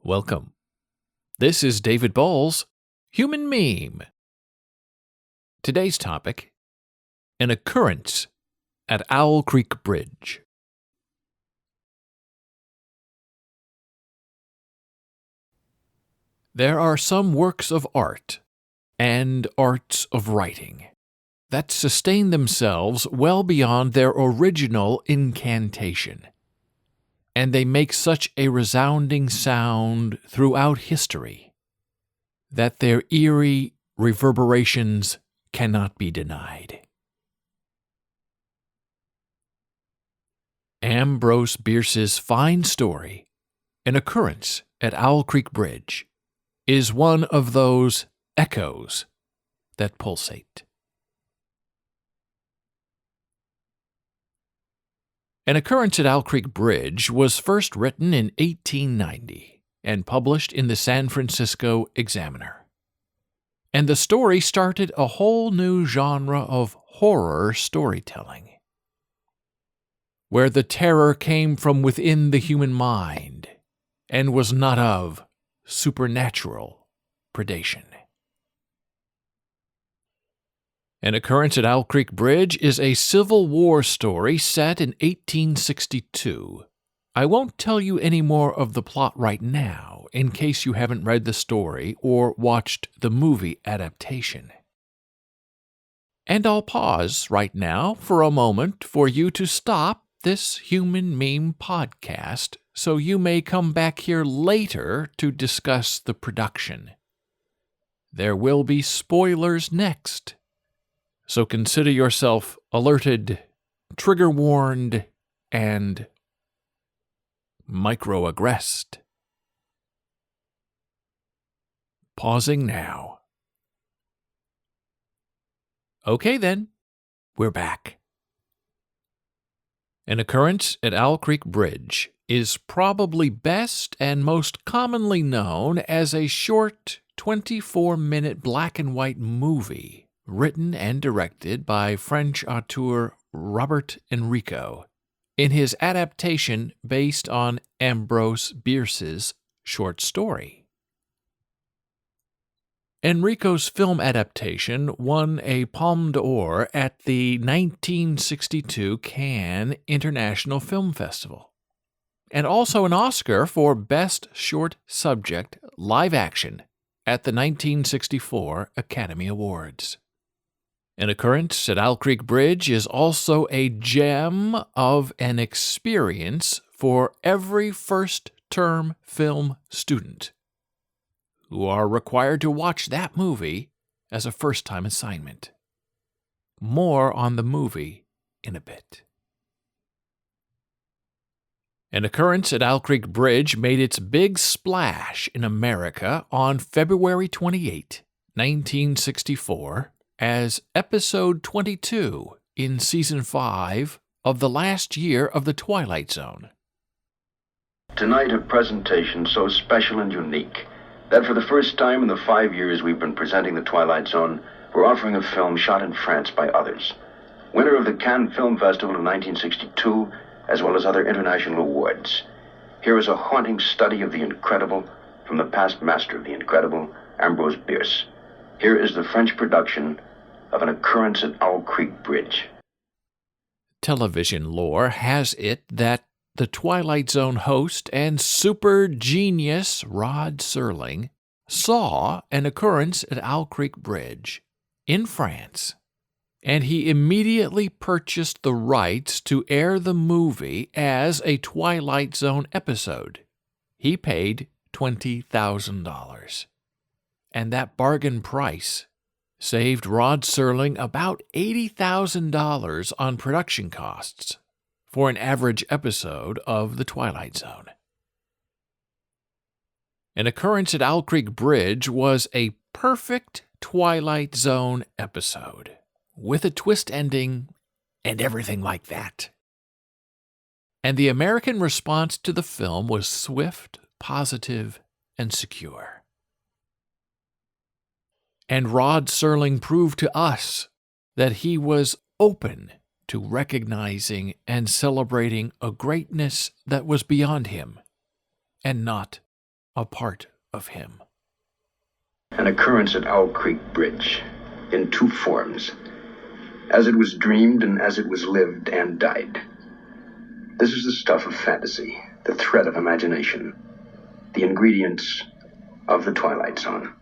Welcome. This is David Boles, Human Meme. Today's topic, an occurrence at Owl Creek Bridge. There are some works of art and arts of writing that sustain themselves well beyond their original incantation, and they make such a resounding sound throughout history that their eerie reverberations cannot be denied. Ambrose Bierce's fine story, An Occurrence at Owl Creek Bridge, is one of those echoes that pulsate. An Occurrence at Owl Creek Bridge was first written in 1890 and published in the San Francisco Examiner. And the story started a whole new genre of horror storytelling, where the terror came from within the human mind and was not of supernatural predation. An Occurrence at Owl Creek Bridge is a Civil War story set in 1862. I won't tell you any more of the plot right now, in case you haven't read the story or watched the movie adaptation. And I'll pause right now for a moment for you to stop this Human Meme podcast so you may come back here later to discuss the production. There will be spoilers next, so consider yourself alerted, trigger-warned, and microaggressed. Pausing now. Okay then, we're back. An Occurrence at Owl Creek Bridge is probably best and most commonly known as a short 24-minute black and white movie written and directed by French auteur Robert Enrico in his adaptation based on Ambrose Bierce's short story. Enrico's film adaptation won a Palme d'Or at the 1962 Cannes International Film Festival, and also an Oscar for Best Short Subject Live Action at the 1964 Academy Awards. An Occurrence at Owl Creek Bridge is also a gem of an experience for every first-term film student who are required to watch that movie as a first-time assignment. More on the movie in a bit. An Occurrence at Owl Creek Bridge made its big splash in America on February 28, 1964, as Episode 22 in Season 5 of the last year of the Twilight Zone. Tonight, a presentation so special and unique that for the first time in the 5 years we've been presenting the Twilight Zone, we're offering a film shot in France by others. Winner of the Cannes Film Festival in 1962, as well as other international awards. Here is a haunting study of the incredible from the past master of the incredible, Ambrose Bierce. Here is the French production of An Occurrence at Owl Creek Bridge. Television lore has it that the Twilight Zone host and super genius Rod Serling saw An Occurrence at Owl Creek Bridge in France, and he immediately purchased the rights to air the movie as a Twilight Zone episode. He paid $20,000. And that bargain price saved Rod Serling about $80,000 on production costs for an average episode of The Twilight Zone. An Occurrence at Owl Creek Bridge was a perfect Twilight Zone episode, with a twist ending and everything like that. And the American response to the film was swift, positive, and secure. And Rod Serling proved to us that he was open to recognizing and celebrating a greatness that was beyond him and not a part of him. An occurrence at Owl Creek Bridge, in two forms, as it was dreamed and as it was lived and died. This is the stuff of fantasy, the thread of imagination, the ingredients of the Twilight Zone.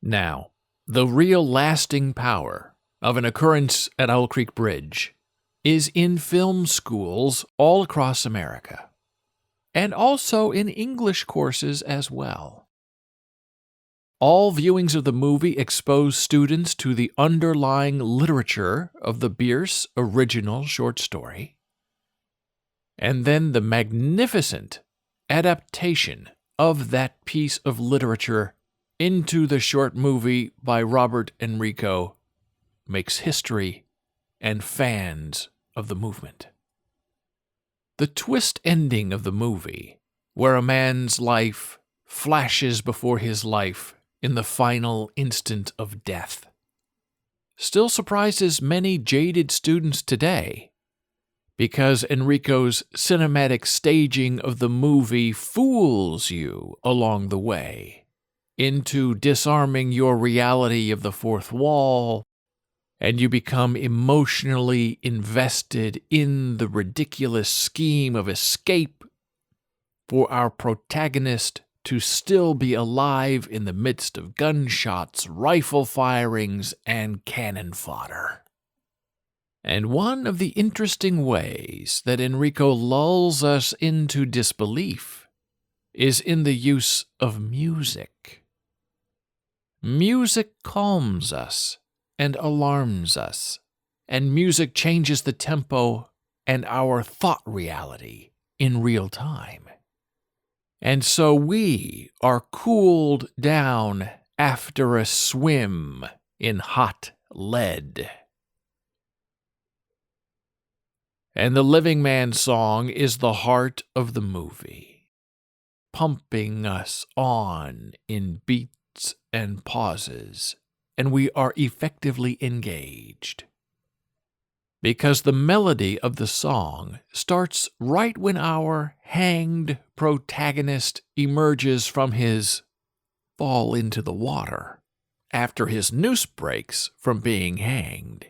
Now, the real lasting power of an occurrence at Owl Creek Bridge is in film schools all across America, and also in English courses as well. All viewings of the movie expose students to the underlying literature of the Bierce original short story, and then the magnificent adaptation of that piece of literature into the short movie by Robert Enrico makes history and fans of the movement. The twist ending of the movie, where a man's life flashes before his life in the final instant of death, still surprises many jaded students today, because Enrico's cinematic staging of the movie fools you along the way into disarming your reality of the fourth wall, and you become emotionally invested in the ridiculous scheme of escape for our protagonist to still be alive in the midst of gunshots, rifle firings, and cannon fodder. And one of the interesting ways that Enrico lulls us into disbelief is in the use of music. Music calms us and alarms us, and music changes the tempo and our thought reality in real time. And so we are cooled down after a swim in hot lead. And the Living Man song is the heart of the movie, pumping us on in beats and pauses, and we are effectively engaged. Because the melody of the song starts right when our hanged protagonist emerges from his fall into the water, after his noose breaks from being hanged.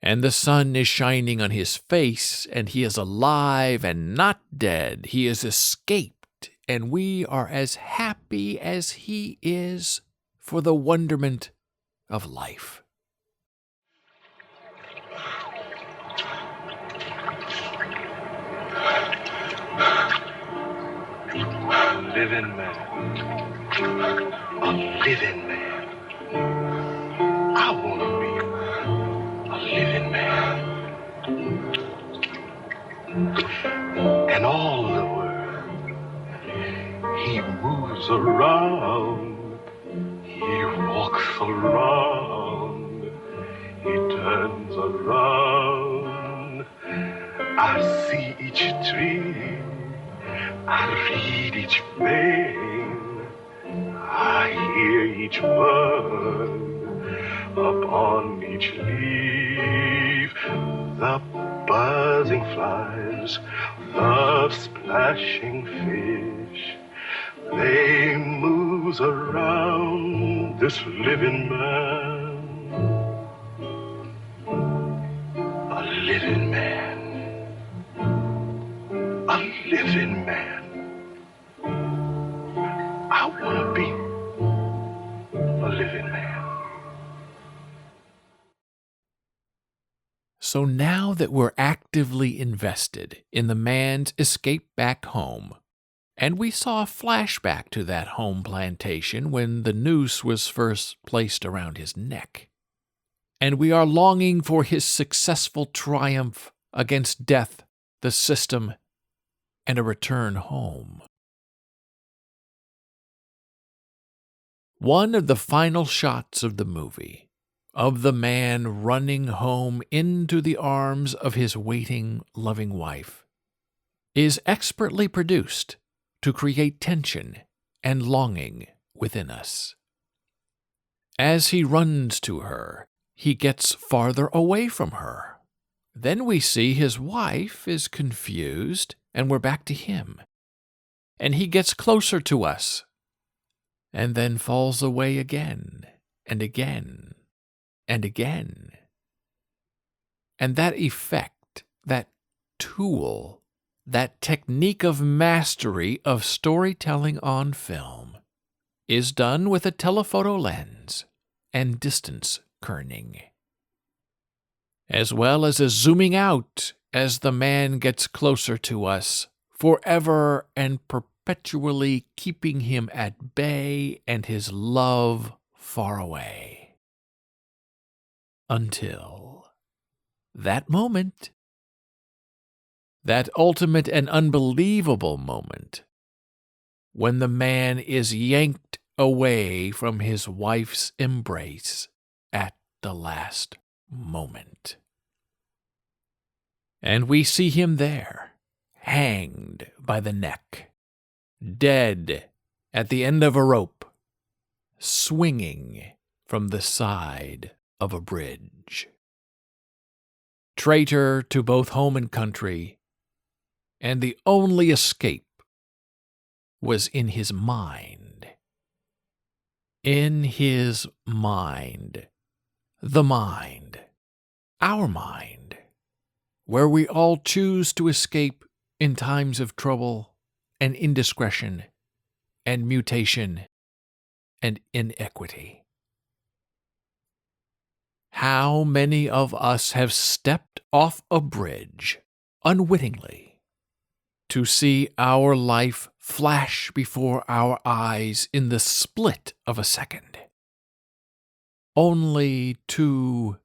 And the sun is shining on his face, and he is alive and not dead. He is escaped, and we are as happy as he is for the wonderment of life. A living man. A living man. I want to be a living man. And all the world, he moves around. He walks around. He turns around. I see each tree. I read each vein, I hear each bird upon each leaf, the buzzing flies, the splashing fish, they moves around this living man, a living man. A living man. I want to be a living man. So now that we're actively invested in the man's escape back home, and we saw a flashback to that home plantation when the noose was first placed around his neck, and we are longing for his successful triumph against death, the system, and a return home. One of the final shots of the movie, of the man running home into the arms of his waiting, loving wife, is expertly produced to create tension and longing within us. As he runs to her, he gets farther away from her. Then we see his wife is confused, and we're back to him. and he gets closer to us, and then falls away again and again and again. And that effect, that tool, that technique of mastery of storytelling on film is done with a telephoto lens and distance kerning, as well as a zooming out as the man gets closer to us, forever and perpetually keeping him at bay and his love far away. Until that moment, that ultimate and unbelievable moment, when the man is yanked away from his wife's embrace at the last moment. And we see him there, hanged by the neck, dead at the end of a rope, swinging from the side of a bridge. Traitor to both home and country, and the only escape was in his mind. In his mind. The mind. Our mind. Where we all choose to escape in times of trouble and indiscretion and mutation and inequity. How many of us have stepped off a bridge unwittingly to see our life flash before our eyes in the split of a second, only to,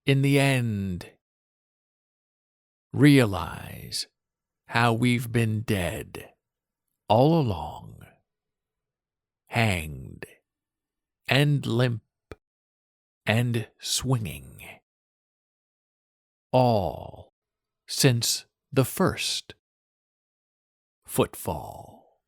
in the end, realize how we've been dead all along, hanged and limp and swinging, all since the first footfall.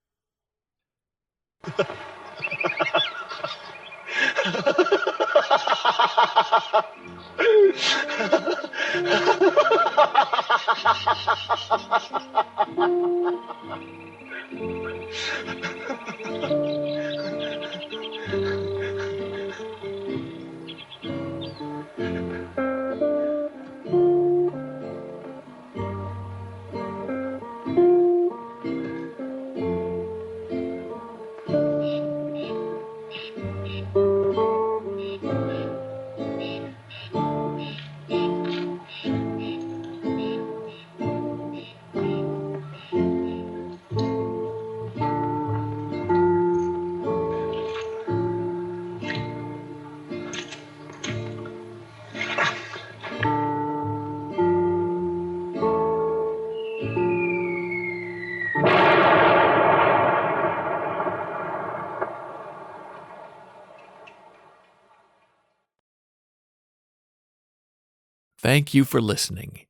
Thank you for listening.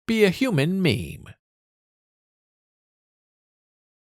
Be a Human meme.